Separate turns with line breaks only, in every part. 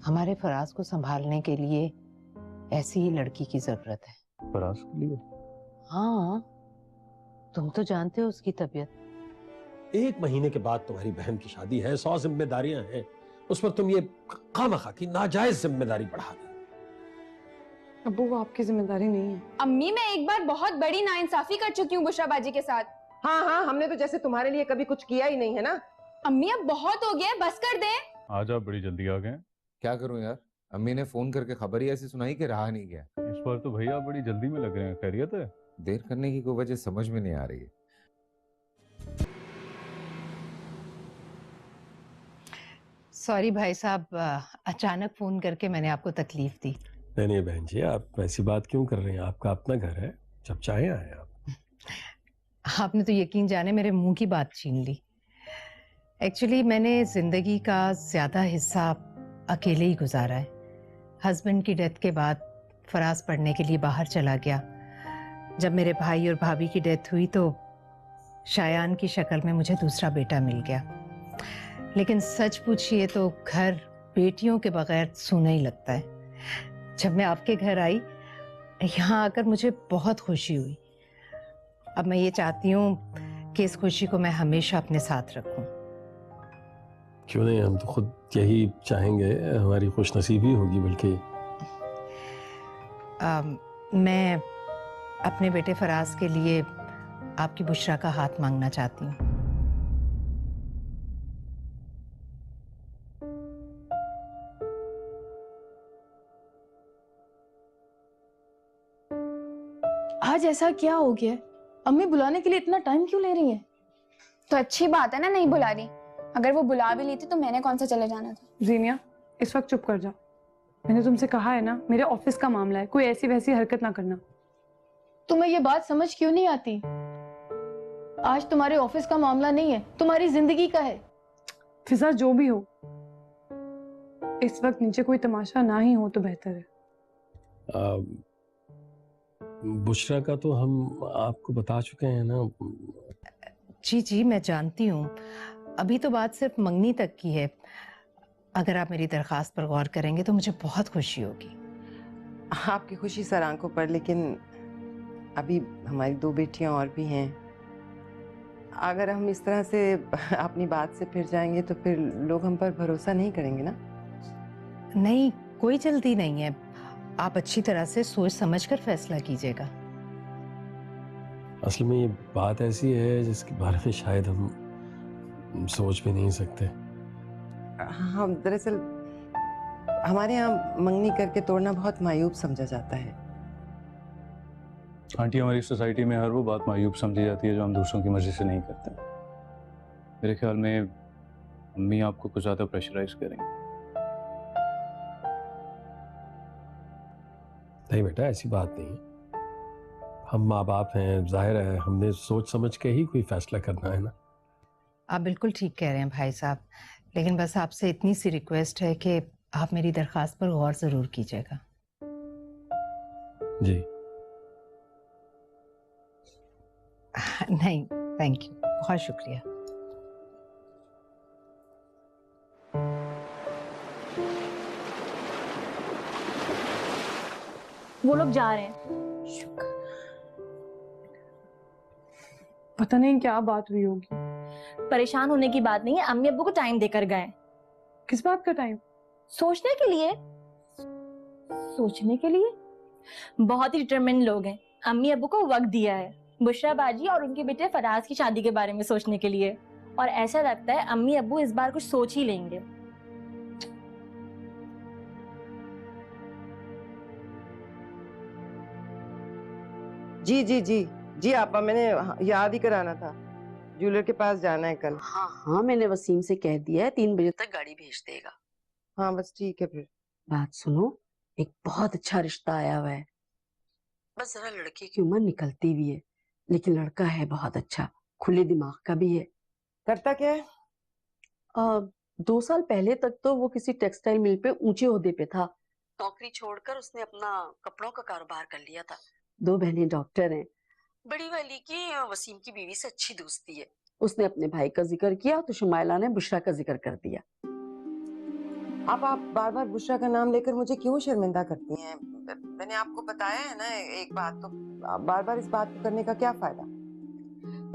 हमारे फराज को संभालने के लिए ऐसी ही लड़की की जरूरत है।
फराज के लिए?
हाँ, तुम तो जानते हो उसकी तबीयत।
1 महीने के बाद तुम्हारी बहन की शादी है, 100 जिम्मेदारियां हैं, उस पर तुम ये खामखा की नाजायज जिम्मेदारी बढ़ा रही हो।
अब्बू वो आपकी जिम्मेदारी नहीं है।
अम्मी मैं एक बार बहुत बड़ी नाइंसाफी कर चुकी हूँ बुशरा बाजी के साथ।
हाँ हाँ, हमने तो जैसे तुम्हारे लिए कभी कुछ किया ही नहीं है ना।
अम्मी अब बहुत हो गया, बस कर दे।
आज आप बड़ी जल्दी आ गए।
क्या करूं यार, अम्मी ने फोन करके खबर ही ऐसी सुनाई कि रहा नहीं गया।
इस बार तो भैया आप बड़ी जल्दी में लग रहे हैं, खैरियत है?
देर करने की कोई वजह समझ में नहीं आ रही है।
सॉरी भाई साहब, अचानक फोन करके मैंने आपको तकलीफ दी।
नहीं बहन जी, आप ऐसी बात क्यों कर रहे हैं? आपका अपना घर है, जब चाहे आए आप।
आपने तो यकीन जाने मेरे मुंह की बात छीन ली। एक्चुअली मैंने जिंदगी का ज्यादा हिस्सा अकेले ही गुजारा है। हस्बैंड की डेथ के बाद फराज पढ़ने के लिए बाहर चला गया। जब मेरे भाई और भाभी की डेथ हुई तो शायान की शक्ल में मुझे दूसरा बेटा मिल गया। लेकिन सच पूछिए तो घर बेटियों के बगैर सूना ही लगता है। जब मैं आपके घर आई, यहाँ आकर मुझे बहुत खुशी हुई। अब मैं ये चाहती हूँ कि इस खुशी को मैं हमेशा अपने साथ रखूं।
क्यों नहीं, हम तो खुद यही चाहेंगे, हमारी खुशनसीबी होगी। बल्कि
मैं अपने बेटे फराज के लिए आपकी बुशरा का हाथ मांगना चाहती हूँ।
आज ऐसा क्या हो गया? अम्मी बुलाने के लिए इतना टाइम क्यों ले रही हैं?
तो अच्छी बात है ना नहीं बुला रही। अगर वो बुला भी लेती तो मैंने कौन सा चले जाना था।
जीनिया इस वक्त चुप कर जाओ। मैंने तुमसे कहा है ना, मेरे ऑफिस का मामला है, कोई ऐसी वैसी हरकत ना करना। तुम्हें ये बात समझ क्यों नहीं आती? आज तुम्हारे ऑफिस का मामला नहीं है, तुम्हारी जिंदगी का है। फिजा जो भी हो, इस वक्त नीचे कोई तमाशा ना ही हो तो बेहतर है।
बुशरा का तो हम आपको बता चुके हैं ना।
जी मैं जानती हूँ। अभी तो बात सिर्फ मंगनी तक की है। अगर आप मेरी दरख्वास्त पर गौर करेंगे तो मुझे बहुत खुशी होगी।
आपकी खुशी सर आंखों पर, लेकिन अभी हमारी 2 बेटियां और भी हैं। अगर हम इस तरह से अपनी बात से फिर जाएंगे तो फिर लोग हम पर भरोसा नहीं करेंगे ना।
नहीं, कोई जल्दी नहीं है। आप अच्छी तरह से सोच समझकर फैसला कीजिएगा।
असल में ये बात ऐसी है जिसके बारे में शायद हम सोच भी नहीं सकते।
हम दरअसल हमारे यहाँ मंगनी करके तोड़ना बहुत मायूब समझा जाता है।
आंटी, हमारी सोसाइटी में हर वो बात मायूब समझी जाती है जो हम दूसरों की मर्जी से नहीं करते। मेरे ख्याल में अम्मी आपको कुछ ज्यादा प्रेशराइज करेंगे।
नहीं बेटा, ऐसी बात नहीं है। हम माँ बाप हैं, जाहिर है हमने सोच समझ के ही कोई फैसला करना है ना।
आप बिल्कुल ठीक कह रहे हैं भाई साहब, लेकिन बस आपसे इतनी सी रिक्वेस्ट है कि आप मेरी दरख्वास्त पर गौर जरूर कीजिएगा।
जी
नहीं, थैंक यू, बहुत शुक्रिया।
वो लोग जा रहे हैं।
शुक्र।
पता नहीं क्या बात हुई होगी।
परेशान होने की बात नहीं है, अम्मी अब्बू को टाइम देकर गए।
किस बात का टाइम?
सोचने के लिए। सोचने के लिए? बहुत ही डिटरमिन्ड लोग हैं। अम्मी अब्बू को वक्त दिया है बुशरा बाजी और उनके बेटे फराज की शादी के बारे में सोचने के लिए, और ऐसा लगता है अम्मी अब्बू इस बार कुछ सोच ही लेंगे।
जी जी जी जी आपा, मैंने याद ही कराना था, ज्वेलर के पास जाना है कल।
हाँ, मैंने वसीम से कह दिया है 3 बजे तक गाड़ी भेज देगा।
हाँ बस ठीक है फिर।
बात सुनो, एक बहुत अच्छा रिश्ता आया हुआ है। बस जरा लड़के की उम्र निकलती भी है, लेकिन लड़का है बहुत अच्छा, खुले दिमाग का भी है।
करता क्या है?
2 साल पहले तक तो वो किसी टेक्सटाइल मिल पे ऊंचे ओहदे पे था। नौकरी छोड़कर उसने अपना कपड़ों का कारोबार कर लिया था। 2 बहनें डॉक्टर हैं। बड़ी वाली की वसीम की बीवी से अच्छी दोस्ती है। उसने अपने भाई का जिक्र किया तो शुमाइला ने बुशरा का जिक्र कर दिया।
आप बार बार बुशरा का नाम लेकर मुझे क्यों शर्मिंदा करती हैं? मैंने आपको बताया है ना एक बात, तो बार बार इस बात को करने का क्या फायदा?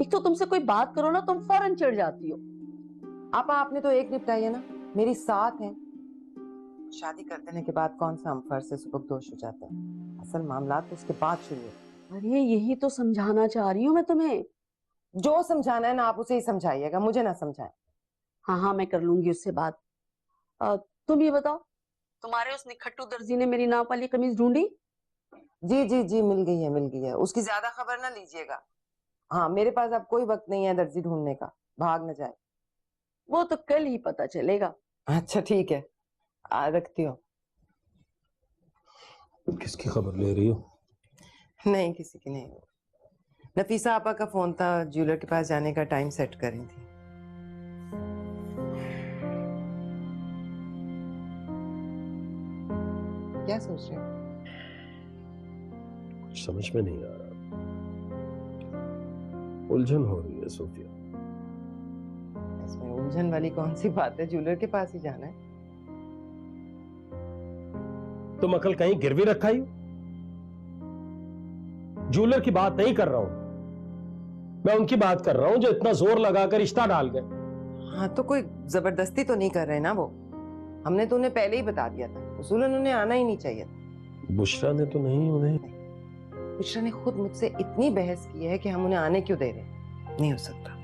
एक तो तुमसे कोई बात करो ना, तुम फौरन चिढ़ जाती हो।
आपने तो एक निपटाई है ना, मेरी 7 है। शादी कर देने के बाद कौन सा हम फर्ज से सुबकदोश हो जाता है? असल मामला तो उसके बाद शुरू होता है।
अरे यही तो समझाना चाह रही हूँ मैं तुम्हें।
जो समझाना है ना आप उसे ही समझाइएगा, मुझे ना समझाए।
हाँ हाँ, मैं कर लूंगी उससे बात। तुम ये बताओ, तुम्हारे उस निखट्टू दर्जी ने मेरी नाप वाली कमीज ढूंढी?
जी जी जी, मिल गई है। उसकी ज्यादा खबर ना लीजिएगा। हाँ, मेरे पास अब कोई वक्त नहीं है दर्जी ढूंढने का, भाग न जाए।
वो तो कल ही पता चलेगा।
अच्छा ठीक है, रखती हूँ।
किसकी खबर ले रही हो?
नहीं, किसी की नहीं। नफीसा आपा का फोन था, ज्वेलर के पास जाने का टाइम सेट कर रही थी। क्या सोच रहे हो?
कुछ समझ में नहीं आ रहा, उलझन हो रही है सोफिया।
इसमें उलझन वाली कौन सी बात है? ज्वेलर के पास ही जाना है।
तुम अकल कहीं गिरवी रखा ही? ज्वेलर की बात नहीं कर रहा हूं मैं, उनकी बात कर रहा हूं जो इतना जोर लगाकर रिश्ता डाल गए।
हाँ, तो कोई जबरदस्ती तो नहीं कर रहे ना वो। हमने तो उन्हें पहले ही बता दिया था, उसूलन उन्हें आना ही नहीं चाहिए था।
बुशरा ने तो नहीं उन्हें?
बुशरा ने खुद मुझसे इतनी बहस की है कि हम उन्हें आने क्यों दे रहे हैं। नहीं हो सकता।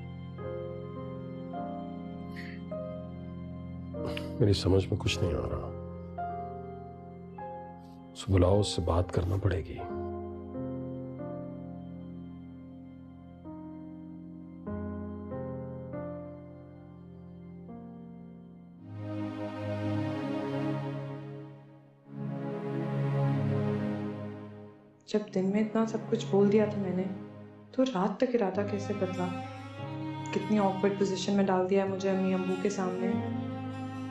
मेरी समझ में कुछ नहीं आ रहा। उसे बुलाओ, उससे बात करना पड़ेगी।
जब दिन में इतना सब कुछ बोल दिया था मैंने, तो रात तक इरादा कैसे बदला? कितनी ऑकवर्ड पोजीशन में डाल दिया मुझे अम्मी अब्बू के सामने।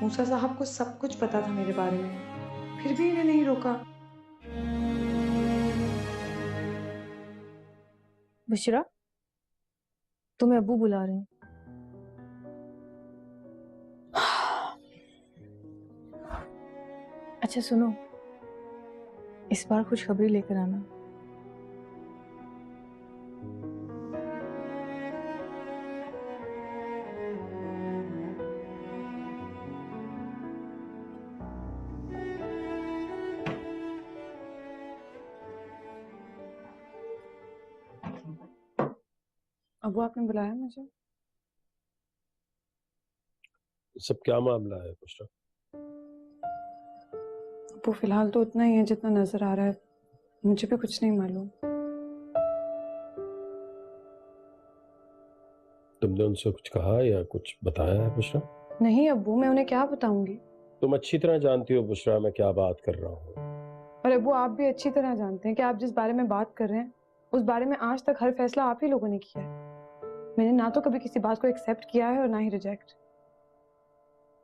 मूसा साहब को सब कुछ पता था मेरे बारे में, फिर भी इन्हें नहीं रोका।
बुशरा, तुम्हें अब्बू बुला रहे हैं। अच्छा सुनो, इस बार खुशखबरी लेकर आना।
अब्बू आपने बुलाया मुझे?
सब क्या मामला है बुशरा?
अब्बू फिलहाल तो उतना ही है जितना नजर आ रहा है, मुझे भी कुछ नहीं मालूम।
तुमने उनसे कुछ कहा या कुछ बताया है बुशरा?
नहीं अब्बू, मैं उन्हें क्या बताऊंगी?
तुम अच्छी तरह जानती हो बुशरा मैं क्या बात कर रहा हूँ।
और अब्बू आप भी अच्छी तरह जानते हैं कि आप जिस बारे में बात कर रहे हैं उस बारे में आज तक हर फैसला आप ही लोगों ने किया है। मैंने ना तो कभी किसी बात को एक्सेप्ट किया है और ना ही रिजेक्ट।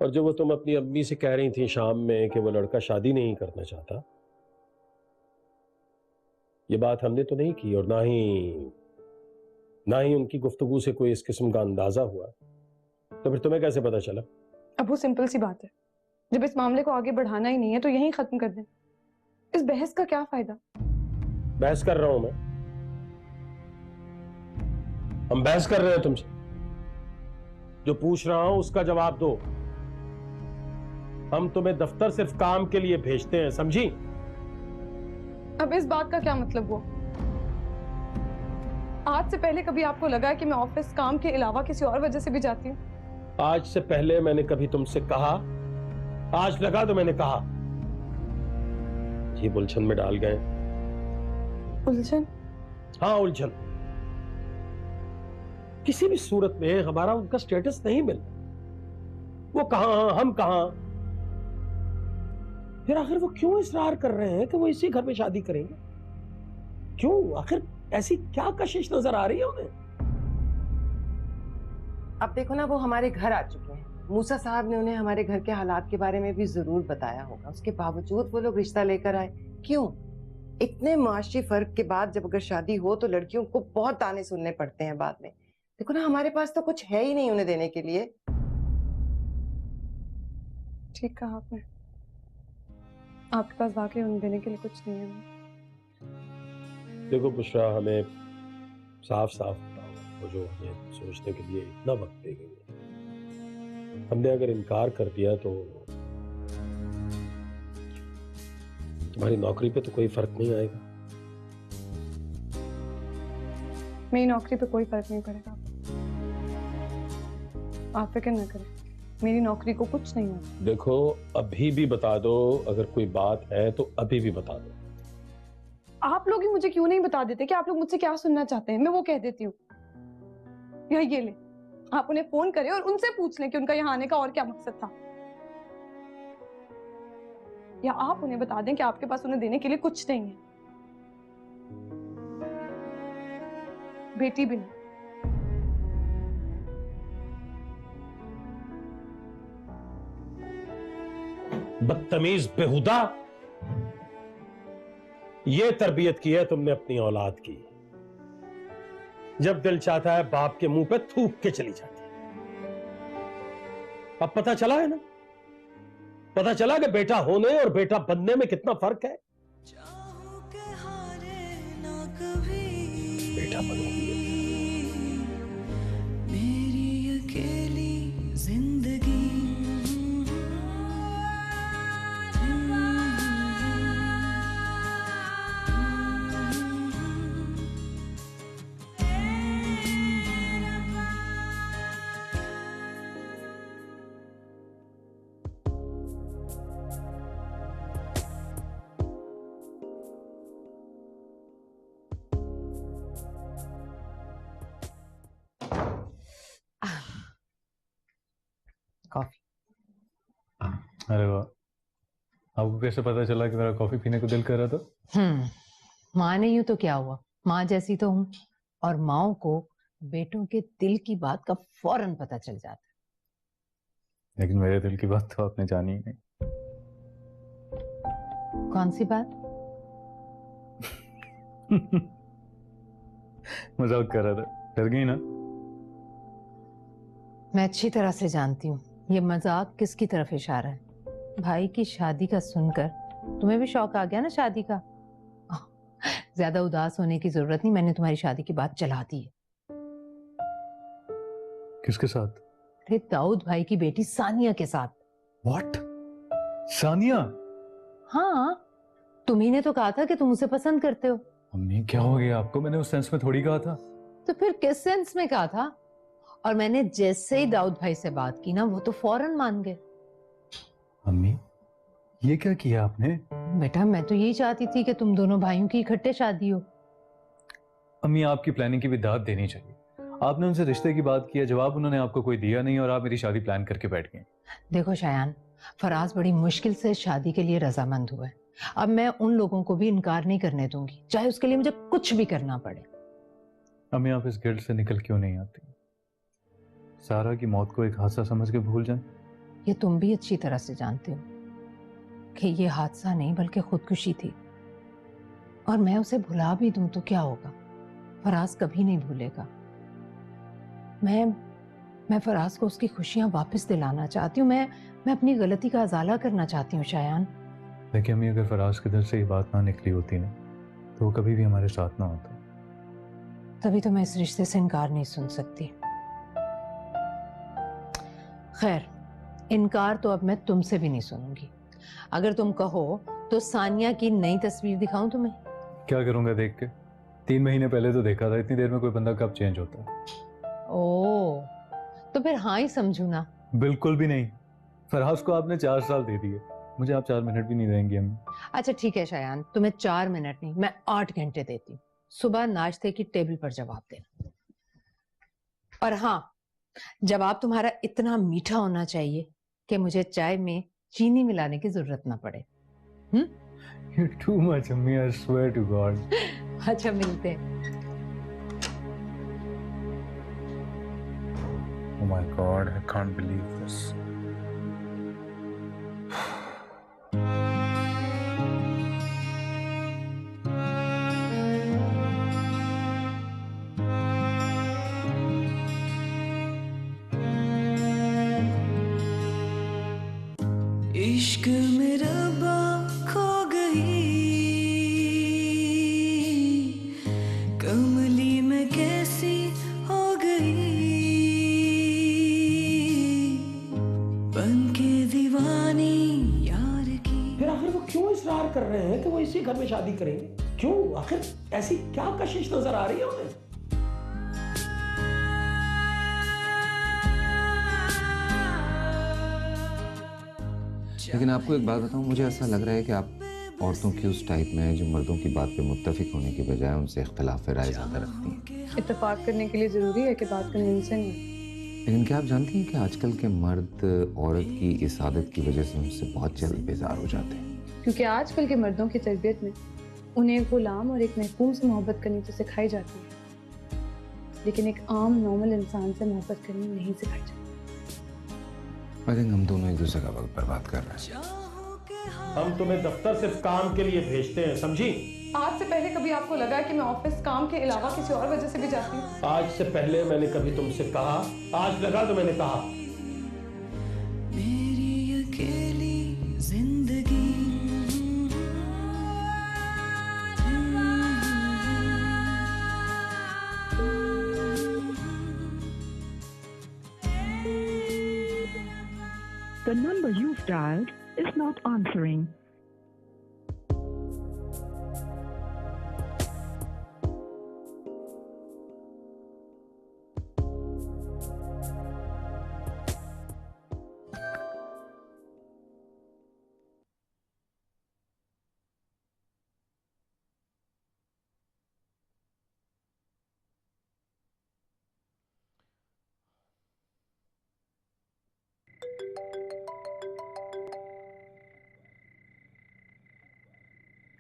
और जो वो तुम अपनी अम्मी से कह रही थी शाम में कि वो लड़का शादी नहीं करना चाहता, ये बात हमने तो नहीं की और ना ही उनकी गुफ्तगू से कोई इस किस्म का अंदाजा हुआ। तो फिर तुम्हें कैसे पता चला?
अब्बू सिंपल सी बात है, जब इस मामले को आगे बढ़ाना ही नहीं है तो यहीं खत्म कर दें। इस बहस का क्या फायदा?
बहस कर रहा हूं मैं? हम बहस कर रहे हैं तुमसे? जो पूछ रहा हूं उसका जवाब दो। हम तुम्हें दफ्तर सिर्फ काम के लिए भेजते हैं, समझी?
अब इस बात का क्या मतलब हुआ? आज से पहले कभी आपको लगा कि मैं ऑफिस काम के अलावा किसी और वजह से भी जाती हूँ?
आज से पहले मैंने कभी तुमसे कहा? आज लगा तो मैंने कहा। ये उलझन में डाल गए।
उलझन?
हाँ उलझन। किसी भी सूरत में हमारा उनका स्टेटस नहीं मिलता। वो कहां, हम कहां। फिर आखिर वो क्यों इसरार कर रहे हैं कि वो इसी घर में शादी करेंगे? क्यों? आखिर ऐसी क्या कशिश नजर आ रही है उन्हें?
अब देखो ना, वो हमारे घर आ चुके हैं। मूसा साहब ने उन्हें हमारे घर के हालात के बारे में भी जरूर बताया होगा, उसके बावजूद वो लोग रिश्ता लेकर आए। क्यों? इतने माशी फर्क के बाद जब अगर शादी हो तो लड़कियों को बहुत ताने सुनने पड़ते हैं बाद में। देखो ना, हमारे पास तो कुछ है ही नहीं उन्हें देने के लिए।
ठीक कहा आपने, आपके पास वाकई उन्हें देने के लिए कुछ नहीं है।
देखो बुशरा, हमें साफ साफ बताओ, वो जो हमें सोचने के लिए इतना वक्त दे गई है, हमने अगर इनकार कर दिया तो तुम्हारी नौकरी पे तो कोई फर्क नहीं आएगा।
मेरी नौकरी पे कोई फर्क नहीं पड़ेगा, आप फिक्र न करें, मेरी नौकरी को कुछ नहीं होगा।
देखो अभी भी बता दो, अगर कोई बात है तो अभी भी बता दो।
आप लोग ही मुझे क्यों नहीं बता देते कि आप लोग मुझसे क्या सुनना चाहते हैं, मैं वो कह देती हूँ। या ये ले, आप उन्हें फोन करें और उनसे पूछ लें कि उनका यहाँ आने का और क्या मकसद था। या आप उन्हें बता दें कि आपके पास उन्हें देने के लिए कुछ नहीं है, बेटी भी नहीं।
बदतमीज, बेहुदा, ये तरबियत की है तुमने अपनी औलाद की। जब दिल चाहता है बाप के मुंह पे थूक के चली जाती है। अब पता चला है ना, पता चला कि बेटा होने और बेटा बनने में कितना फर्क है। बेटा बनोगी
मेरी अकेली जिंदगी।
कॉफी।
अरे वाह, आपको कैसे पता चला कि मेरा कॉफी पीने को दिल कर रहा था?
माँ ने यूं तो क्या हुआ, माँ जैसी तो हूँ, और माँओं को बेटों के दिल की बात का फौरन पता चल जाता है।
लेकिन मेरे दिल की बात तो आपने जानी ही नहीं।
कौन सी बात?
मजाक कर रहा था, डर गई ना?
मैं अच्छी तरह से जानती हूँ ये मजाक किसकी तरफ इशारा है। भाई की शादी का सुनकर तुम्हें भी शौक आ गया ना शादी का। ज्यादा उदास होने की जरूरत नहीं, मैंने तुम्हारी शादी की बात चला दी है।
किसके साथ?
अरे दाऊद भाई की बेटी सानिया के साथ।
What? सानिया?
हाँ, तुम्ही ने तो कहा था कि तुम उसे पसंद करते हो।
अम्मी क्या हो गया आपको? मैंने उस सेंस में थोड़ी कहा था।
तो फिर किस सेंस में कहा था? और मैंने जैसे ही दाऊद भाई से बात की ना, वो तो फौरन मान गए।
अम्मी ये क्या किया आपने?
बेटा मैं तो यही चाहती थी कि तुम दोनों भाइयों की इकट्ठे शादी हो।
अम्मी आपकी प्लानिंग की भी दाद देनी चाहिए। आपने उनसे रिश्ते की बात की है, जवाब उन्होंने आपको कोई दिया नहीं और आप मेरी शादी प्लान करके बैठ गए।
देखो शायान, फराज बड़ी मुश्किल से शादी के लिए रजामंद हुआ है। अब मैं उन लोगों को भी इनकार नहीं करने दूंगी, चाहे उसके लिए मुझे कुछ भी करना पड़े।
अम्मी आप इस गिल्ट से निकल क्यों नहीं आती? सारा की मौत को एक हादसा समझ के भूल जाएं।
ये तुम भी अच्छी तरह से जानते हो कि ये हादसा नहीं बल्कि खुदकुशी थी, और मैं उसे भुला भी दूं तो क्या होगा? फराज कभी नहीं भूलेगा। मैं फराज को उसकी खुशियां वापस दिलाना चाहती हूँ। मैं अपनी गलती का अजाला करना चाहती हूँ शायान।
देखिए अम्मी, अगर फराज के दिल से ये बात ना निकली होती ना, तो वो कभी भी हमारे साथ ना होता।
तभी तो मैं इस रिश्ते से इनकार नहीं सुन सकती। खैर, इनकार तो अब मैं तुमसे भी नहीं सुनूंगी। अगर तुम कहो तो सानिया की नई तस्वीर दिखाऊं तुम्हें?
क्या करूंगा देख के? 3 महीने पहले तो देखा था, इतनी देर में कोई बंदा कब चेंज होता है?
ओ, तो फिर हाँ ही समझू ना?
बिल्कुल भी नहीं। फराज को आपने 4 साल दे दिए, मुझे आप 4 मिनट भी नहीं देंगे अम्मी।
अच्छा ठीक है शायान, तुम्हें 4 मिनट नहीं, मैं 8 घंटे देती हूँ। सुबह नाश्ते की टेबल पर जवाब देना। और हाँ, जवाब तुम्हारा इतना मीठा होना चाहिए कि मुझे चाय में चीनी मिलाने की जरूरत ना पड़े।
You're too much, अम्मी, I swear to God.
अच्छा मिलते हैं।
Oh my God, I can't believe this.
इसरार कर रहे हैं कि वो इसी घर में शादी करेंगे? क्यों? आखिर ऐसी क्या कशिश नजर आ रही है उन्हें?
लेकिन आपको एक बात बताऊं, मुझे ऐसा लग रहा है कि आप औरतों की उस टाइप में है जो मर्दों की बात पे मुत्तफिक होने की बजाय उनसे इख्तिलाफ राय ज्यादा रखती हैं।
इत्तेफाक करने के लिए जरूरी है कि बात कन्विंसिंग है।
लेकिन क्या आप जानती हैं कि आजकल के मर्द औरत की इस आदत की वजह से उनसे बहुत जल्द बेजार हो जाते हैं?
क्योंकि आजकल के मर्दों की तरबियत में उन्हें एक गुलाम और एक महकूम से मोहब्बत करनी तो सिखाई जाती है, लेकिन एक आम नॉर्मल इंसान से मोहब्बत करनी नहीं सिखाई जाती।
आई थिंक हम दोनों एक दूसरे का वक्त बर्बाद कर रहे हैं।
हम तुम्हें दफ्तर सिर्फ काम के लिए भेजते हैं, समझी?
आज से पहले कभी आपको लगा है कि मैं ऑफिस काम के अलावा किसी और वजह से भी जाती हूँ?
आज से पहले मैंने कभी तुमसे कहा? आज लगा तो मैंने कहा।
मेरी अकेली जिंदगी
The number you've dialed is not answering.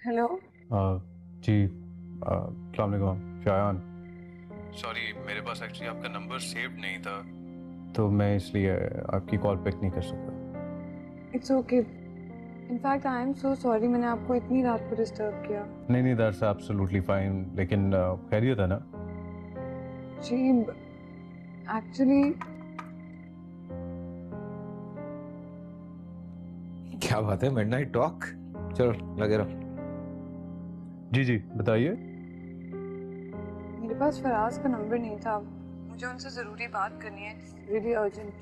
Hello.
जी, अस्सलाम वालेकुम शायान। सॉरी, मेरे पास एक्चुअली आपका नंबर सेव नहीं था, तो मैं इसलिए आपकी कॉल पिक नहीं कर सकता।
It's okay. In fact I am so sorry, मैंने आपको इतनी रात को डिस्टर्ब किया।
नहीं नहीं, दैट्स एब्सोल्युटली फाइन। लेकिन खैरियत है ना?
जी एक्चुअली
क्या बात है, मिडनाइट टॉक। चलो लगे रहो।
जी जी, बताइए।
मेरे पास फराज का नंबर नहीं था, मुझे उनसे जरूरी बात करनी है, रियली अर्जेंट।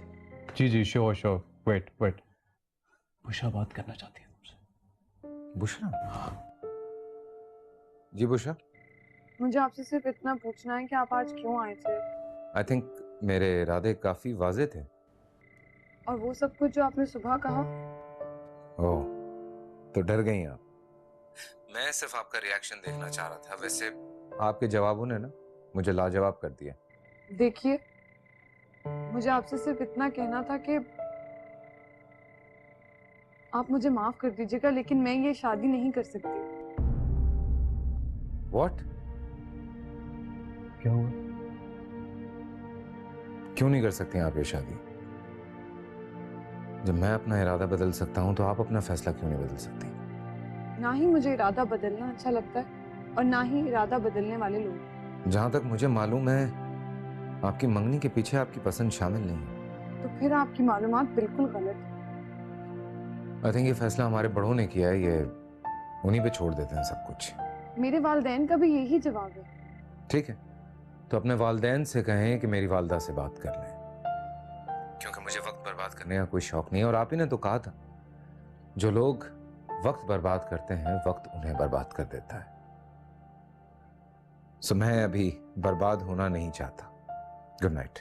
जी जी, sure sure. Wait wait, Bushra बात करना चाहती है तुमसे।
बुशरा? जी बुशरा।
मुझे आपसे सिर्फ इतना पूछना है कि आप आज क्यों आए थे,
आई थिंक मेरे इरादे काफी वाजे थे।
और वो सब कुछ जो आपने सुबह कहा।
ओह, तो डर गई आप? मैं सिर्फ आपका रिएक्शन देखना चाह रहा था। वैसे आपके जवाबों ने ना मुझे लाजवाब कर दिया।
देखिए, मुझे आपसे सिर्फ इतना कहना था कि आप मुझे माफ कर दीजिएगा, लेकिन मैं ये शादी नहीं कर सकती।
व्हाट?
क्या हुआ?
क्यों नहीं कर सकते आप ये शादी? जब मैं अपना इरादा बदल सकता हूं तो आप अपना फैसला क्यों नहीं बदल सकती?
ना ही मुझे इरादा बदलना अच्छा लगता है और ना ही इरादा बदलने वाले लोग।
जहां तक मुझे मालूम है, आपकी मंगनी के पीछे आपकी पसंद शामिल नहीं है।
तो फिर आपकी मालूमात बिल्कुल गलत है।
आई थिंक ये फैसला हमारे बड़ों ने किया है, ये उन्हीं पे छोड़ देते हैं सब कुछ।
मेरे वालिदैन का भी यही जवाब है।
ठीक है, तो अपने वालिदैन से कहें कि मेरी वालदा से बात कर लें, क्योंकि मुझे वक्त बर्बाद करने का कोई शौक नहीं है। और आप ही ने तो कहा था, जो लोग वक्त बर्बाद करते हैं वक्त उन्हें बर्बाद कर देता है। सो मैं अभी बर्बाद होना नहीं चाहता। Good night.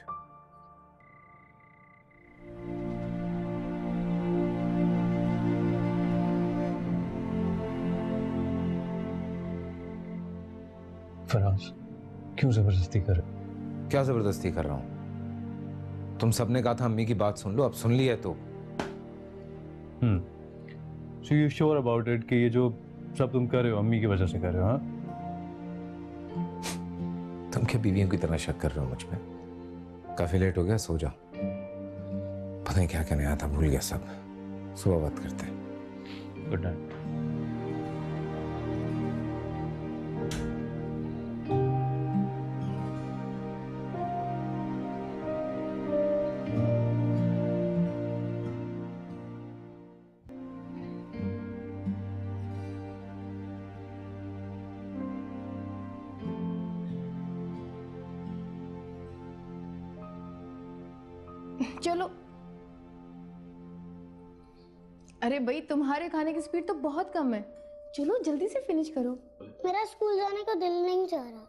फराज, क्यों जबरदस्ती कर रहे?
क्या जबरदस्ती कर रहा हूं? तुम सबने कहा था अम्मी की बात सुन लो, अब सुन ली है तो।
So you sure about it कि ये जो सब तुम कर रहे हो अम्मी की वजह से कर रहे हो? हाँ,
तुम क्या बीवियों की तरह शक कर रहे हो मुझ पे? काफी लेट हो गया, सो जाओ। पता नहीं क्या कहने आया था, भूल गया सब। सुबह बात करते हैं।
Good night.
चलो
अरे भाई तुम्हारे खाने की स्पीड तो बहुत कम है, चलो जल्दी से फिनिश करो।
मेरा स्कूल जाने का दिल नहीं चाह रहा।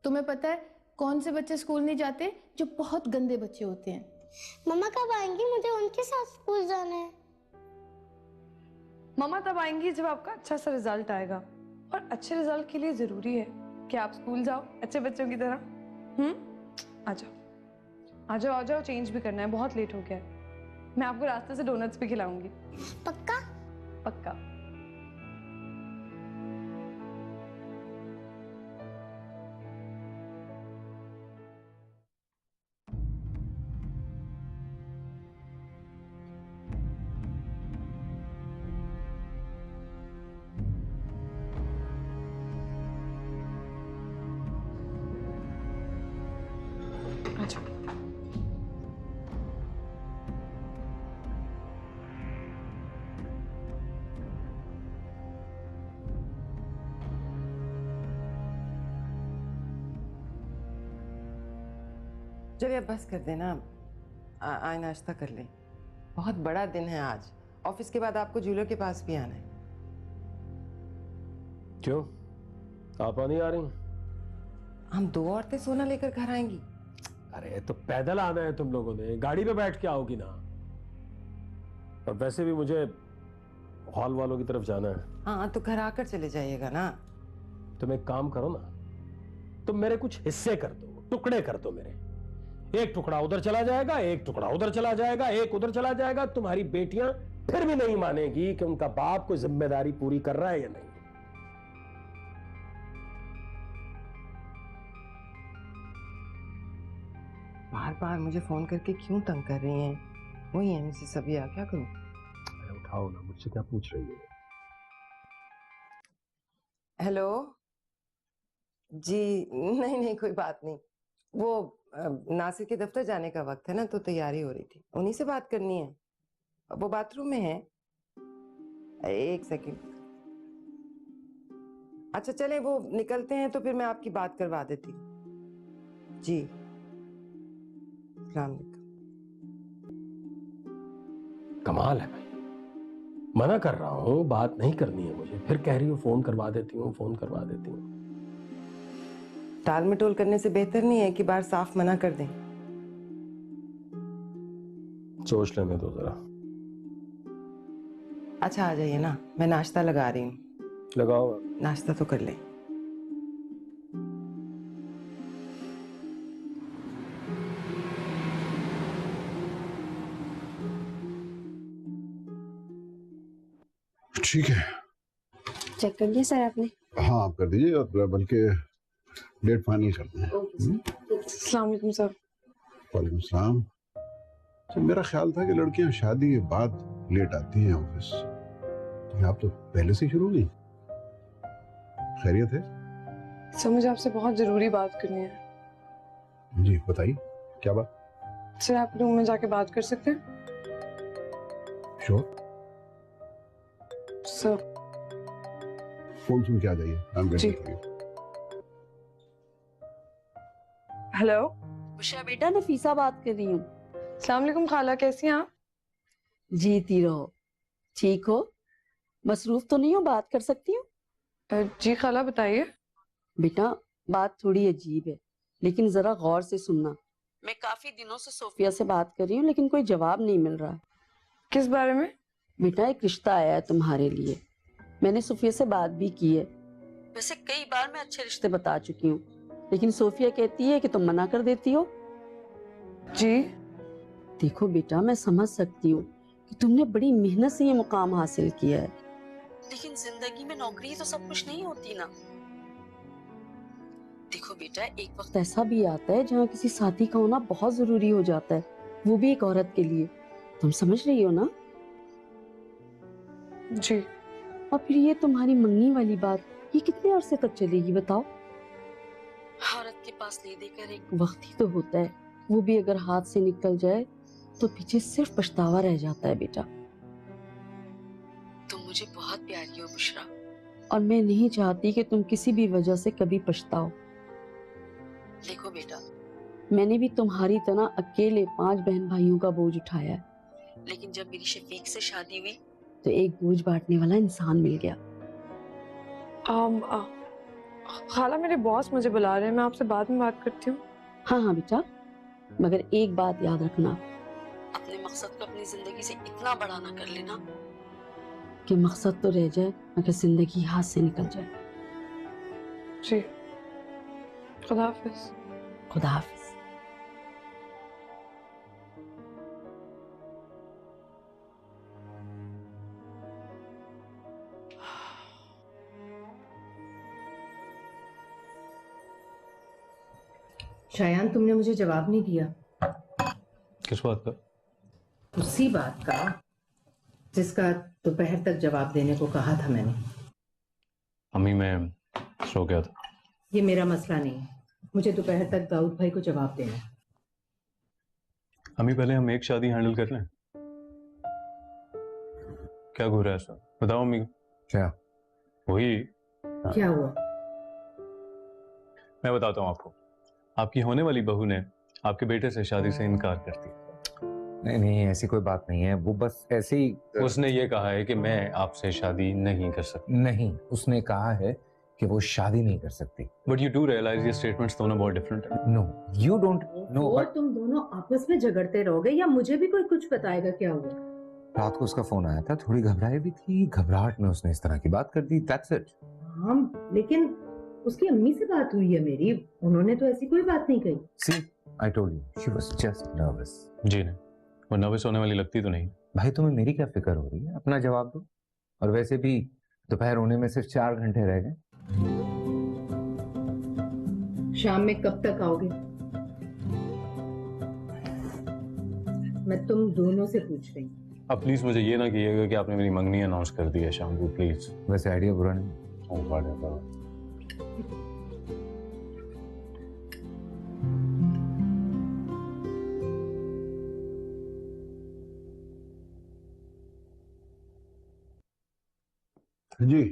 तुम्हें पता है कौन से बच्चे स्कूल नहीं जाते? जो बहुत गंदे बच्चे होते हैं।
मम्मा कब आएंगी? मुझे उनके साथ स्कूल जाना है।
मम्मा तब आएंगी जब आपका अच्छा सा रिजल्ट आएगा, और अच्छे रिजल्ट के लिए जरूरी है कि आप स्कूल जाओ अच्छे बच्चों की तरह। आ जाओ आ जाओ आ जाओ, चेंज भी करना है, बहुत लेट हो गया है। मैं आपको रास्ते से डोनट्स भी खिलाऊंगी।
पक्का?
पक्का। अच्छा
चलिए अब बस कर देना, आए नाश्ता कर लें। बहुत बड़ा दिन है आज, ऑफिस के बाद आपको जूलर के पास भी आना है।
क्यों, आप नहीं आ रही?
हम 2 औरतें सोना लेकर घर आएंगी।
अरे तो पैदल आना है तुम लोगों ने, गाड़ी पे बैठ के आओगी ना। और वैसे भी मुझे हॉल वालों की तरफ जाना है।
हाँ तो घर आकर चले जाइएगा ना।
तुम एक काम करो ना, तुम मेरे कुछ हिस्से कर दो, टुकड़े कर दो मेरे। एक टुकड़ा उधर चला जाएगा, एक टुकड़ा उधर चला जाएगा, एक उधर चला जाएगा। तुम्हारी बेटियां फिर भी नहीं मानेगी कि उनका बाप कोई जिम्मेदारी पूरी कर रहा है या नहीं।
बार बार मुझे फोन करके क्यों तंग कर रही हैं? वही है मिसेस सबिया, क्या करूं?
अरे उठाओ ना, मुझसे क्या पूछ रही है?
हेलो जी, नहीं नहीं कोई बात नहीं। वो नासिर के दफ्तर जाने का वक्त है ना, तो तैयारी हो रही थी, उन्हीं से बात करनी है। वो बाथरूम में है। एक सेकंड। अच्छा चले, वो निकलते हैं तो फिर मैं आपकी बात करवा देती हूँ जी। अस्सलाम वालेकुम।
कमाल है भाई, मना कर रहा हूं बात नहीं करनी है मुझे, फिर कह रही हूँ फोन करवा देती हूँ, फोन करवा देती हूँ।
टाल मटोल करने से बेहतर नहीं है कि बार साफ मना कर दें।
सोच लेने दो जरा।
अच्छा आ जाइए ना, मैं नाश्ता लगा रही हूँ।
लगाओ।
नाश्ता तो कर लें।
ठीक है,
चेक कर लिया सर आपने?
हाँ आप कर दीजिए, और बल्कि डेट फाइनल करते हैं।
अस्सलाम वालेकुम सर।
वालेकुम सलाम। तो मेरा ख्याल था कि लड़कियां शादी के बाद लेट आती हैं ऑफिस, तो आप तो पहले से शुरू नहीं। खैरियत है?
सर मुझे आपसे बहुत जरूरी बात करनी है।
जी बताइए, क्या बात?
सर आप रूम में जाके बात कर सकते हैं?
श्योर।
सर
फोन सुन के आ जाइए।
जी। हेलो
उषा बेटा, नफीसा बात कर रही हूँ।
अस्सलाम वालेकुम खाला, कैसी हैं आप?
जीती रहो। ठीक हो? मसरूफ तो नहीं हो? बात कर सकती हूँ?
जी खाला बताइए।
बेटा बात थोड़ी अजीब है, लेकिन जरा गौर से सुनना। मैं काफी दिनों से सोफिया से बात कर रही हूँ, लेकिन कोई जवाब नहीं मिल रहा।
किस बारे में?
बेटा एक रिश्ता आया है तुम्हारे लिए। मैंने सोफिया से बात भी की है। वैसे कई बार मैं अच्छे रिश्ते बता चुकी हूँ, लेकिन सोफिया कहती है कि तुम मना कर देती हो।
जी
देखो बेटा, मैं समझ सकती हूँ कि तुमने बड़ी मेहनत से ये मुकाम हासिल किया है, लेकिन जिंदगी में नौकरी तो सब कुछ नहीं होती ना। देखो बेटा, एक वक्त ऐसा भी आता है जहाँ किसी साथी का होना बहुत जरूरी हो जाता है, वो भी एक औरत के लिए। तुम समझ रही हो ना?
जी।
और फिर ये तुम्हारी मंगनी वाली बात, ये कितने अरसे तक चलेगी बताओ? औरत के पास ले देकर एक वक्त ही तो होता है, वो भी अगर हाथ से निकल जाए तो पीछे सिर्फ पछतावा रह जाता है। बेटा तुम मुझे बहुत प्यारी हो बुशरा, और मैं नहीं चाहती कि तुम किसी भी वजह से कभी पछताओ। देखो बेटा, मैंने भी तुम्हारी तरह अकेले 5 बहन भाइयों का बोझ उठाया है, लेकिन जब मेरी शफीक से शादी हुई तो एक बोझ बांटने वाला इंसान मिल गया।
खाला, मेरे बॉस मुझे बुला रहे हैं, मैं आपसे बाद में बात करती हूँ।
हाँ हाँ बेटा, मगर एक बात याद रखना, अपने मकसद को अपनी जिंदगी से इतना बड़ा ना कर लेना कि मकसद तो रह जाए मगर जिंदगी हाथ से निकल जाए।
जी, खुदा हाफिज।
खुदा हाफिज।
शायान, तुमने मुझे जवाब नहीं दिया।
किस बात का?
उसी बात का जिसका दोपहर तक जवाब देने को कहा था मैंने।
अम्मी, मैं सो गया था।
ये मेरा मसला नहीं है, मुझे दोपहर तक दाऊद भाई को जवाब देना है।
अम्मी, पहले हम एक शादी हैंडल कर लें। क्या घूर है ऐसा? बताओ अम्मी को।
क्या?
वही।
क्या हुआ?
मैं बताता हूँ आपको। आपकी होने वाली बहू ने आपके बेटे से शादी से इनकार कर दिया।
नहीं नहीं, ऐसी कोई बात नहीं है, वो बस ऐसे ही।
उसने ये कहा है कि मैं आपसे शादी नहीं कर सकती।
नहीं, उसने कहा है कि वो शादी नहीं कर सकती।
बट यू डू रियलाइज ये स्टेटमेंट्स दोनों बहुत डिफरेंट है।
No, you don't know.
और तुम दोनों आपस में झगड़ते रहोगे या मुझे भी कोई कुछ बताएगा क्या हुआ?
रात को उसका फोन आया था, थोड़ी घबराई भी थी, घबराहट में उसने इस तरह की बात कर दी, दैट्स इट।
हाँ, लेकिन उसकी अम्मी से बात हुई है मेरी, उन्होंने तो ऐसी कोई बात नहीं कही।
See, I told you, she was just nervous.
जी नहीं, वो नर्वस होने वाली लगती तो नहीं।
भाई, तुम्हें मेरी क्या फिक्र हो रही है? अपना जवाब दो। और वैसे भी दोपहर होने में सिर्फ 4 घंटे रह गए।
शाम में कब तक आओगे? मैं तुम दोनों से पूछ रही हूँ।
अब प्लीज मुझे ये ना कहिएगा कि आपने मेरी मंगनी अनाउंस कर दी है शाम को, प्लीज।
वैसे आइडिया बुरा नहीं।
जी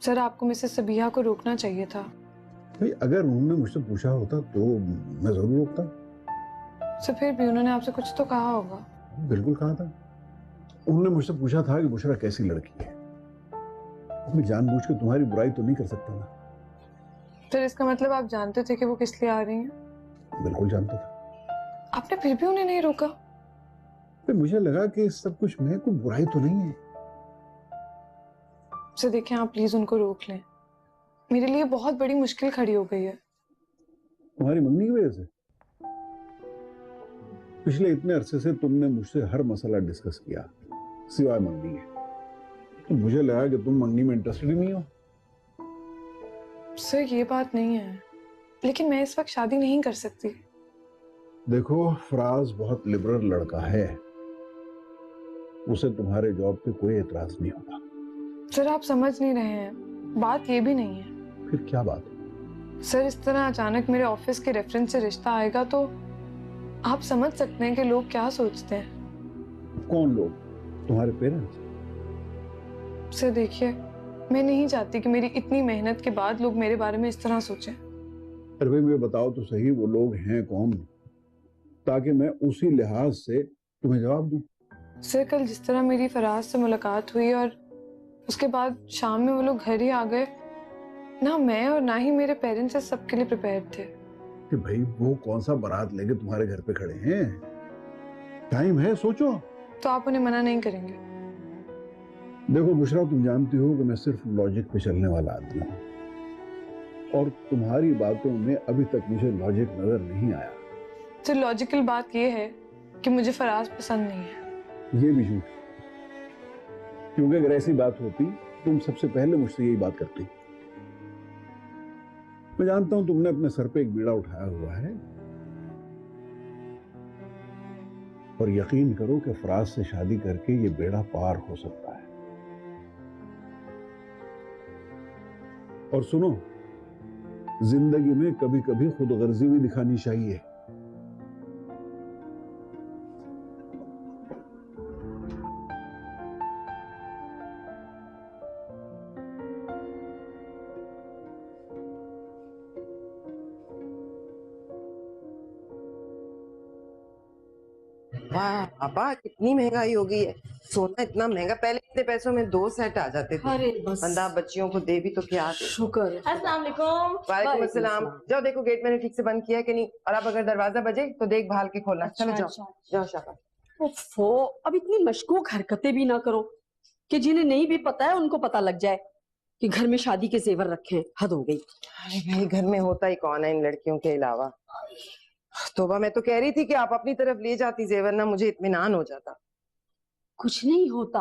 सर, आपको मिसेस सबिहा को रोकना चाहिए था।
भाई, अगर उन्होंने मुझसे पूछा होता तो मैं जरूर रोकता।
सर, फिर भी उन्होंने आपसे कुछ तो कहा होगा।
बिल्कुल कहा था। उन्होंने मुझसे पूछा था कि बुशरा कैसी लड़की है। मैं जानबूझ के तुम्हारी बुराई तो नहीं कर सकता ना।
सर, इसका मतलब आप जानते थे कि वो किस लिए आ रही हैं?
बिल्कुल जानता था।
आपने फिर भी उन्हें नहीं रोका?
फिर मुझे लगा कि सब कुछ में कोई बुराई तो नहीं है।
सर देखिए, आप प्लीज उनको रोक लें, मेरे लिए बहुत बड़ी मुश्किल खड़ी हो गई है।
तुम्हारी मंगनी की वजह से? पिछले इतने अरसे से तुमने मुझसे हर मसला डिस्कस किया सिवाय मंगनी के। तो मुझे लगा कि तुम मंगनी में इंटरेस्टेड ही नहीं हो।
सर, ये बात नहीं है, लेकिन मैं इस वक्त शादी नहीं कर सकती।
देखो, फराज बहुत लिबरल लड़का है, उसे तुम्हारे जॉब पे कोई एतराज नहीं होगा।
सर, आप समझ नहीं रहे हैं, बात ये भी नहीं है।
फिर क्या बात है?
सर, इस तरह अचानक मेरे ऑफिस के रेफरेंस से रिश्ता आएगा तो आप समझ सकते हैं कि लोग क्या सोचते हैं।
कौन लोग? तुम्हारे पेरेंट्स?
सर देखिए, मैं नहीं चाहती कि मेरी इतनी मेहनत के बाद लोग मेरे बारे में इस तरह सोचें।
अरे भाई, मैं बताओ तो सही, वो लोग हैं कौन, ताकि मैं उसी लिहाज से तुम्हें जवाब दूं।
सर, कल जिस तरह मेरी फराज से मुलाकात हुई और उसके बाद शाम में वो लोग घर ही आ गए, ना मैं और ना ही मेरे पेरेंट्स इस सबके लिए प्रिपेयर्ड थे।
कि भाई, वो कौन सा बारात लेके तुम्हारे घर पे खड़े हैं? टाइम है, सोचो।
तो आप उन्हें मना नहीं करेंगे?
देखो बुशरा, तुम जानती हो कि मैं सिर्फ लॉजिक पे चलने वाला आदमी हूँ, और तुम्हारी बातों में अभी तक मुझे लॉजिक नजर नहीं आया।
सर, लॉजिकल बात ये है कि मुझे फराज पसंद नहीं है।
ये भी झूठ, क्योंकि अगर ऐसी बात होती तुम सबसे पहले मुझसे यही बात करती। मैं जानता हूं तुमने अपने सर पे एक बीड़ा उठाया हुआ है, और यकीन करो कि फराज से शादी करके ये बेड़ा पार हो सकता है। और सुनो, जिंदगी में कभी कभी खुदगर्जी भी दिखानी चाहिए।
वाह पापा, कितनी महंगाई हो गई है। सोना इतना महंगा, पहले इतने पैसों में 2 सेट आ जाते थे।
अरे बस
बंदा बच्चियों को दे भी तो क्या दे।
शुक्र है।
अस्सलाम वालेकुम।
वालेकुम अस्सलाम। जाओ देखो गेट मैंने ठीक से बंद किया है कि नहीं, और अब अगर दरवाजा बजे तो देख भाल के खोलना। चलो जाओ जाओ शाबाश।
ओफो, अब इतनी मशकूक हरकतें भी ना करो कि जिन्हें नहीं भी पता है उनको पता लग जाए कि घर में शादी के जेवर रखे हैं। हद हो गई।
अरे भाई, घर में होता ही कौन है इन लड़कियों के अलावा। तोबा, मैं तो कह रही थी कि आप अपनी तरफ ले जाती जेवर ना, मुझे इत्मीनान हो जाता।
कुछ नहीं होता।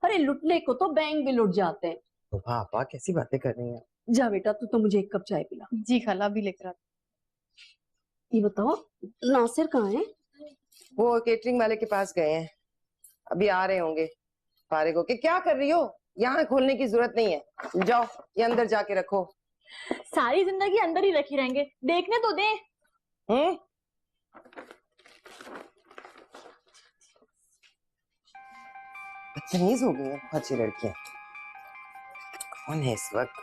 अरे लुटने को तो बैंक भी लुट जाते हैं।
तो पापा कैसी बातें कर रही हैं।
जा बेटा, तू तो मुझे एक कप चाय पिला।
जी खाला, भी लेकर आ।
ये बताओ, नासिर कहाँ है?
वो केटरिंग वाले के पास गए हैं, अभी आ रहे होंगे फारिग होके। क्या कर रही हो? यहाँ खोलने की जरूरत नहीं है, जाओ ये अंदर जाके रखो।
सारी जिंदगी अंदर ही रखी रहेंगे, देखने तो दे।
बदतमीज हो गई है बहुत सी लड़कियां। कौन है इस वक्त?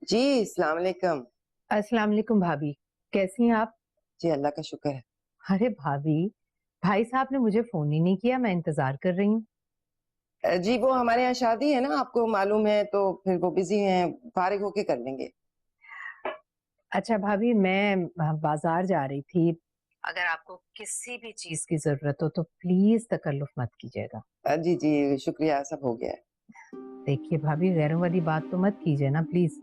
जी अस्सलाम वालेकुम।
अस्सलाम वालेकुम भाभी, कैसी हैं आप?
जी अल्लाह का शुक्र है।
अरे भाभी, भाई साहब ने मुझे फोन ही नहीं किया, मैं इंतजार कर रही हूँ।
जी वो हमारे यहाँ शादी है ना, आपको मालूम है, तो फिर वो बिजी हैं, फारिग होके कर लेंगे।
अच्छा भाभी, मैं बाजार जा रही थी, अगर आपको किसी भी चीज की जरूरत हो तो प्लीज तकल्लुफ मत कीजिएगा।
जी जी शुक्रिया, सब हो गया है।
देखिए भाभी, गैरों वाली बात तो मत कीजिए ना प्लीज।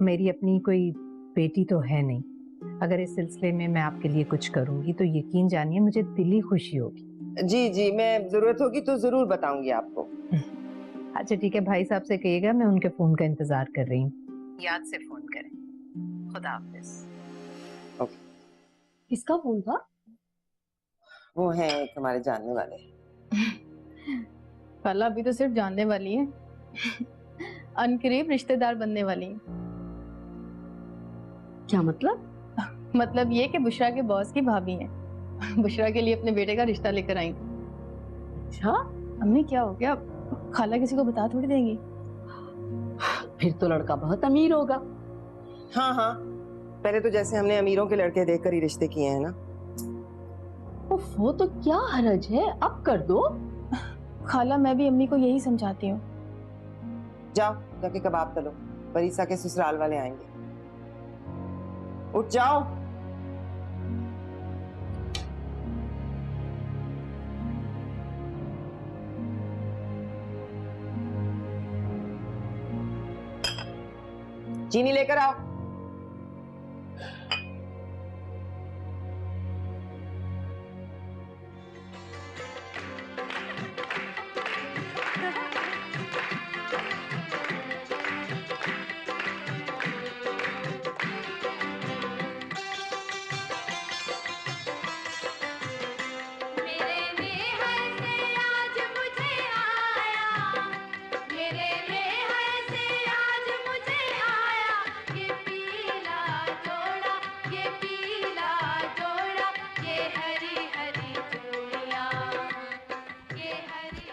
मेरी अपनी कोई बेटी तो है नहीं, अगर इस सिलसिले में मैं आपके लिए कुछ करूंगी तो यकीन जानिए मुझे दिली खुशी होगी।
जी जी, मैं जरूरत होगी तो जरूर बताऊंगी आपको।
अच्छा ठीक है, भाई साहब से कहिएगा मैं उनके फोन का इंतजार कर रही हूँ, याद से फोन करें। खुदा हाफिज।
किसका फोन था?
वो है एक हमारे जानने वाले।
खाला अभी तो सिर्फ जानने वाली है, अनकरीब रिश्तेदार बनने वाली है।
क्या मतलब?
मतलब ये कि बुशरा के बॉस की भाभी हैं, बुशरा के लिए अपने बेटे का रिश्ता लेकर आई।
अच्छा
अम्मी, क्या हो गया? खाला किसी को बता थोड़ी देंगी।
फिर तो लड़का बहुत अमीर होगा।
हाँ हाँ, पहले तो जैसे हमने अमीरों के लड़के देखकर ही रिश्ते किए हैं ना।
वो तो क्या हरज है, अब कर दो।
खाला मैं भी अम्मी को यही समझाती हूँ।
जाओ जाके कबाब तलो, परीसा के ससुराल वाले आएंगे। उठ जाओ। चीनी लेकर आओ।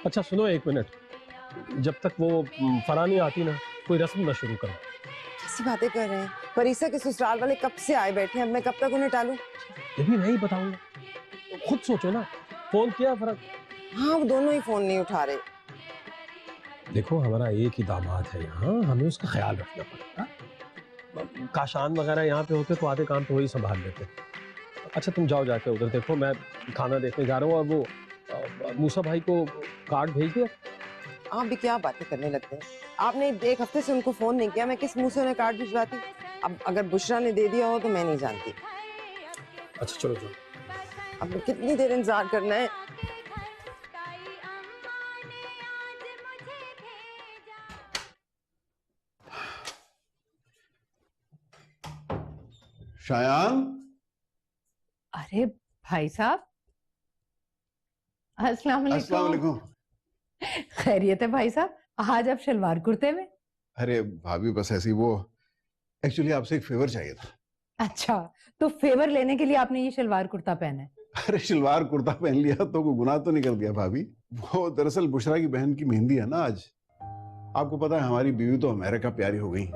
अच्छा सुनो, एक मिनट, जब तक वो फरानी आती ना, कोई रस्म ना शुरू करो।
कैसी बातें कर रहे हैं? परीसा के ससुराल वाले कब से आए बैठे हैं, अब मैं कब तक उन्हें टालूं?
ये भी मैं ही बताऊंगा, खुद सोचो ना। फोन किया फर्क?
हाँ, वो दोनों ही फोन नहीं उठा रहे।
देखो हमारा एक ही दामाद है यहाँ, हमें उसका ख्याल रखना पड़ेगा। काशान वगैरह यहाँ पे होते तो आधे काम तो वही संभाल लेते। अच्छा तुम जाओ, जाके उधर देखो, मैं खाना देखने जा रहा हूँ। और वो मूसा भाई को कार्ड भेज दिया?
आप भी क्या बातें करने लगते हैं। आपने एक हफ्ते से उनको फोन नहीं किया, मैं किस मुंह से उन्हें कार्ड भिजवाती? अब अगर बुशरा ने दे दिया हो तो मैं नहीं जानती।
अच्छा चलो जाओ।
अब कितनी देर इंतजार करना है?
शायान।
अरे भाई साहब, अस्सलाम वालेकुम। खैरियत है भाई साहब, आज आप शलवार कुर्ते में?
अरे भाभी बस ऐसी, वो एक्चुअली आपसे एक फेवर चाहिए था।
अच्छा, तो फेवर लेने के लिए आपने ये शलवार कुर्ता पहना है?
अरे शलवार कुर्ता पहन लिया तो कोई गुनाह तो नहीं कर दिया भाभी। वो दरअसल बुशरा की बहन की मेहंदी है ना आज। आपको पता है हमारी बीवी तो अमेरिका प्यारी हो गई,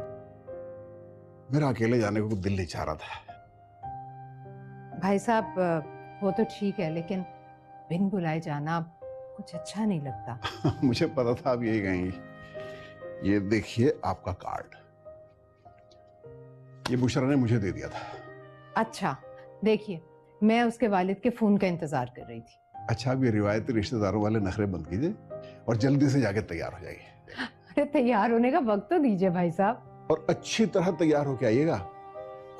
मेरा अकेले जाने को दिल नहीं चाह रहा था।
भाई साहब वो तो ठीक है, लेकिन बिन बुलाए जाना कुछ अच्छा नहीं लगता।
मुझे पता था आप यही कहेंगी। ये देखिए आपका कार्ड, ये बुशरा ने मुझे दे दिया था।
अच्छा देखिए, मैं उसके वालिद के फोन का इंतजार कर रही थी।
अच्छा, आप ये रिवायती रिश्तेदारों वाले नखरे बंद कीजिए और जल्दी से जाके तैयार हो जाइए।
अरे तैयार होने का वक्त तो दीजिए भाई साहब।
और अच्छी तरह तैयार होके आइएगा।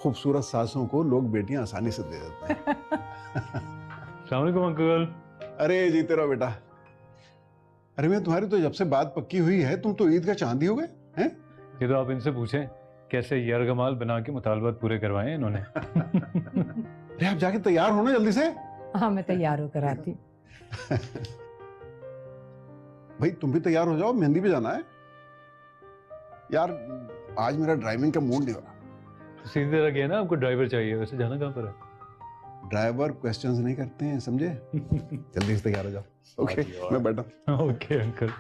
खूबसूरत सासों को लोग बेटियां आसानी से दे देते हैं।
अस्सलाम वालेकुम अंकल।
अरे जीते रहो बेटा। अरे मैं तुम्हारी तो जब से बात पक्की हुई है, तुम तो ईद का चांदी हो गए हैं।
ये तो आप इनसे पूछें कैसे यरगमाल बना के मुतालबात पूरे करवाए इन्होंने।
अरे आप जाके तैयार हो ना जल्दी से।
हाँ मैं तैयार होकर आती हूँ।
भाई तुम भी तैयार हो जाओ, मेहंदी पे जाना है। यार आज मेरा ड्राइविंग का मूड नहीं हो रहा।
सीधी तरह गया ना, आपको ड्राइवर चाहिए, वैसे जाना कहाँ पर है?
ड्राइवर क्वेश्चंस नहीं करते हैं, समझे? जल्दी से तैयार हो जाओ। ओके मैं बैठा।
Okay uncle.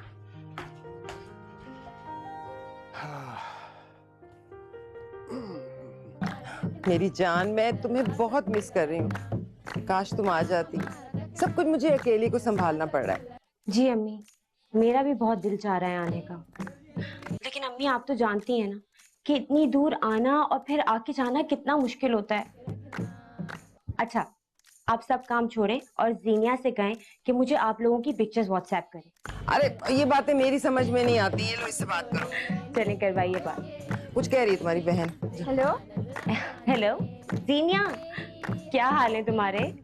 मेरी जान, मैं तुम्हें बहुत मिस कर रही हूँ। काश तुम आ जाती। सब कुछ मुझे अकेली को संभालना पड़ रहा है।
जी अम्मी, मेरा भी बहुत दिल चाह रहा है आने का, लेकिन अम्मी आप तो जानती हैं ना कि इतनी दूर आना और फिर आके जाना कितना मुश्किल होता है। अच्छा, आप सब काम छोड़ें और जीनिया से कहें कि मुझे आप लोगों की पिक्चर्स व्हाट्सएप करें।
अरे ये बातें मेरी समझ में नहीं आती, ये लो इससे बात करो।
चलें करवाइए बात।
कुछ कह रही है तुम्हारी बहन।
हेलो हेलो जीनिया, क्या हाल है तुम्हारे?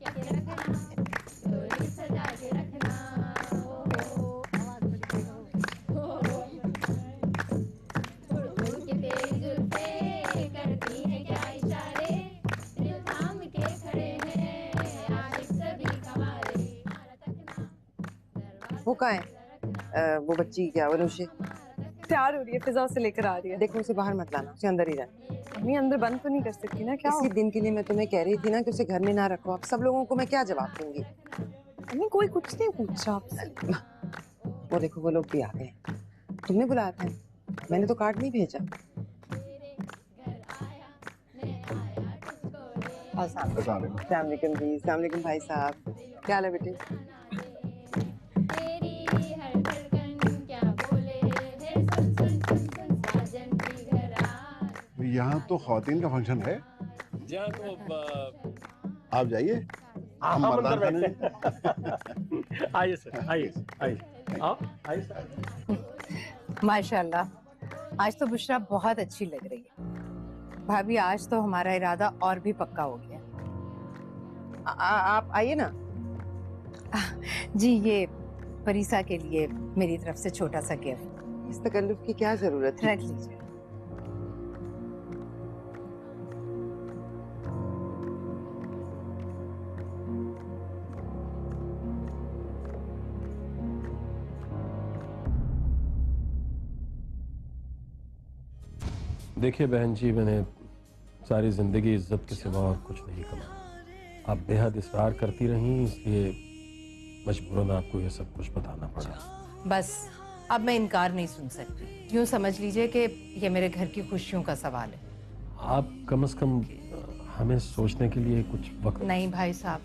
वो कहाँ है? वो बच्ची क्या, वो नूशे
तैयार हो रही है, फिजा से लेकर आ रही है।
देखो उसे बाहर मत लाना, उसे अंदर ही रहना।
अम्मी अंदर बंद तो नहीं कर सकती ना? क्या
इसी दिन के लिए मैं तुम्हें कह रही थी ना कि उसे घर में ना रखो। अब सब लोगों को मैं क्या जवाब दूंगी?
अम्मी कोई कुछ नहीं पूछा आपसे।
वो देखो वो लोग भी आ गए। तुमने बुलाया था, मैंने तो कार्ड नहीं भेजा। अस्सलाम वालेकुम जी। अस्सलाम वालेकुम भाई साहब, क्या हाल है बेटे?
यहाँ तो खवातीन का फंक्शन है। आप जाइए, हम मर्दान खाने।
आइए सर, आइए आइए, आओ आइए सर।
माशाल्लाह, आज तो बुशरा बहुत अच्छी लग रही है। भाभी आज तो हमारा इरादा और भी पक्का हो गया।
आप आइए ना।
जी ये परीसा के लिए मेरी तरफ से छोटा सा गिफ्ट।
इस तकल्लुफ की क्या जरूरत है?
रख लीजिए।
देखिए बहन जी, मैंने सारी जिंदगी इज्जत के सिवा और कुछ नहीं कमाया। आप बेहद इसरार करती रहीं, इसलिए मजबूरन आपको ये सब कुछ बताना पड़ा।
बस अब मैं इनकार नहीं सुन सकती। यूं समझ लीजिए कि ये मेरे घर की खुशियों का सवाल है।
आप कम से कम हमें सोचने के लिए कुछ वक्त।
नहीं भाई साहब,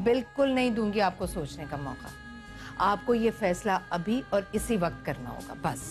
बिल्कुल नहीं दूंगी आपको सोचने का मौका। आपको ये फैसला अभी और इसी वक्त करना होगा बस।